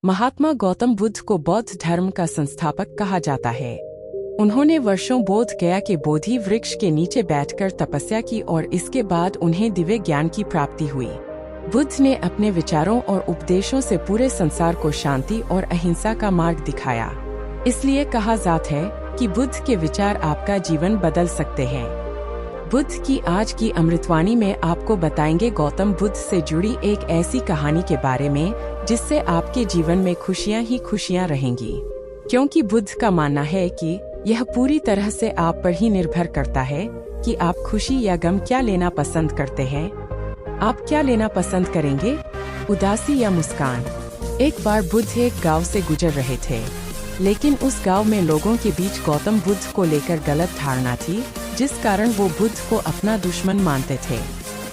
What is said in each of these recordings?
महात्मा गौतम बुद्ध को बौद्ध धर्म का संस्थापक कहा जाता है। उन्होंने वर्षों बोध गया के बोधि वृक्ष के नीचे बैठकर तपस्या की और इसके बाद उन्हें दिव्य ज्ञान की प्राप्ति हुई। बुद्ध ने अपने विचारों और उपदेशों से पूरे संसार को शांति और अहिंसा का मार्ग दिखाया। इसलिए कहा जाता है कि बुद्ध के विचार आपका जीवन बदल सकते हैं। बुद्ध की आज की अमृतवाणी में आपको बताएंगे गौतम बुद्ध से जुड़ी एक ऐसी कहानी के बारे में जिससे आपके जीवन में खुशियां ही खुशियां रहेंगी, क्योंकि बुद्ध का मानना है कि यह पूरी तरह से आप पर ही निर्भर करता है कि आप खुशी या गम क्या लेना पसंद करते हैं। आप क्या लेना पसंद करेंगे, उदासी या मुस्कान? एक बार बुद्ध एक गांव से गुजर रहे थे, लेकिन उस गांव में लोगों के बीच गौतम बुद्ध को लेकर गलत धारणा थी, जिस कारण वो बुद्ध को अपना दुश्मन मानते थे।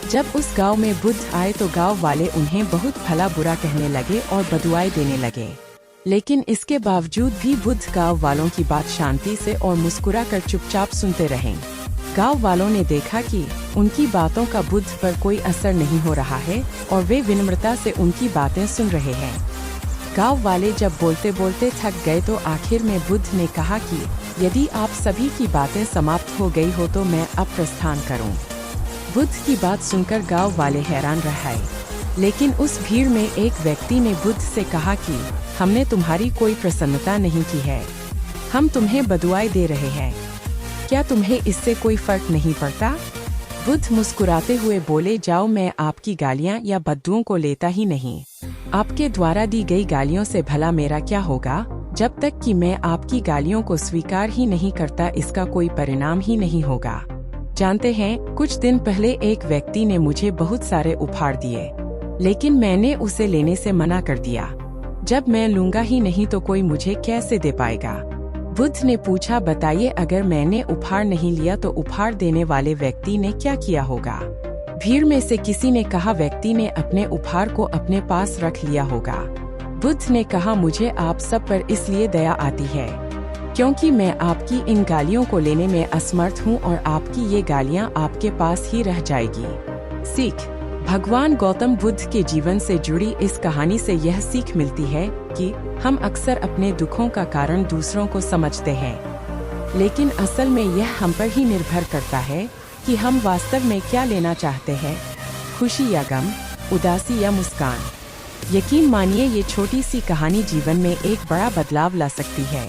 जब उस गांव में बुद्ध आए तो गांव वाले उन्हें बहुत भला बुरा कहने लगे और बदुआएं देने लगे, लेकिन इसके बावजूद भी बुद्ध गांव वालों की बात शांति से और मुस्कुराकर चुपचाप सुनते रहे। गांव वालों ने देखा कि उनकी बातों का बुद्ध पर कोई असर नहीं हो रहा है और वे विनम्रता से उनकी बातें सुन रहे हैं। गांव वाले जब बोलते बोलते थक गए तो आखिर में बुद्ध ने कहा कि यदि आप सभी की बातें समाप्त हो गई हो तो मैं अब प्रस्थान करूं। बुद्ध की बात सुनकर गांव वाले हैरान रह गए, लेकिन उस भीड़ में एक व्यक्ति ने बुद्ध से कहा कि हमने तुम्हारी कोई प्रसन्नता नहीं की है, हम तुम्हें बदुआएं दे रहे हैं, क्या तुम्हें इससे कोई फर्क नहीं पड़ता? बुद्ध मुस्कुराते हुए बोले, जाओ, मैं आपकी गालियां या बद्दुओं को लेता ही नहीं। आपके द्वारा दी गई गालियों से भला मेरा क्या होगा? जब तक कि मैं आपकी गालियों को स्वीकार ही नहीं करता, इसका कोई परिणाम ही नहीं होगा। जानते हैं, कुछ दिन पहले एक व्यक्ति ने मुझे बहुत सारे उपहार दिए, लेकिन मैंने उसे लेने से मना कर दिया। जब मैं लूंगा ही नहीं तो कोई मुझे कैसे दे पाएगा? बुद्ध ने पूछा, बताइए, अगर मैंने उपहार नहीं लिया तो उपहार देने वाले व्यक्ति ने क्या किया होगा? भीड़ में से किसी ने कहा, व्यक्ति ने अपने उपहार को अपने पास रख लिया होगा। बुद्ध ने कहा, मुझे आप सब पर इसलिए दया आती है क्योंकि मैं आपकी इन गालियों को लेने में असमर्थ हूँ और आपकी ये गालियाँ आपके पास ही रह जाएगी। सीख: भगवान गौतम बुद्ध के जीवन से जुड़ी इस कहानी से यह सीख मिलती है कि हम अक्सर अपने दुखों का कारण दूसरों को समझते हैं, लेकिन असल में यह हम पर ही निर्भर करता है कि हम वास्तव में क्या लेना चाहते हैं, खुशी या गम, उदासी या मुस्कान। यकीन मानिए, ये छोटी सी कहानी जीवन में एक बड़ा बदलाव ला सकती है।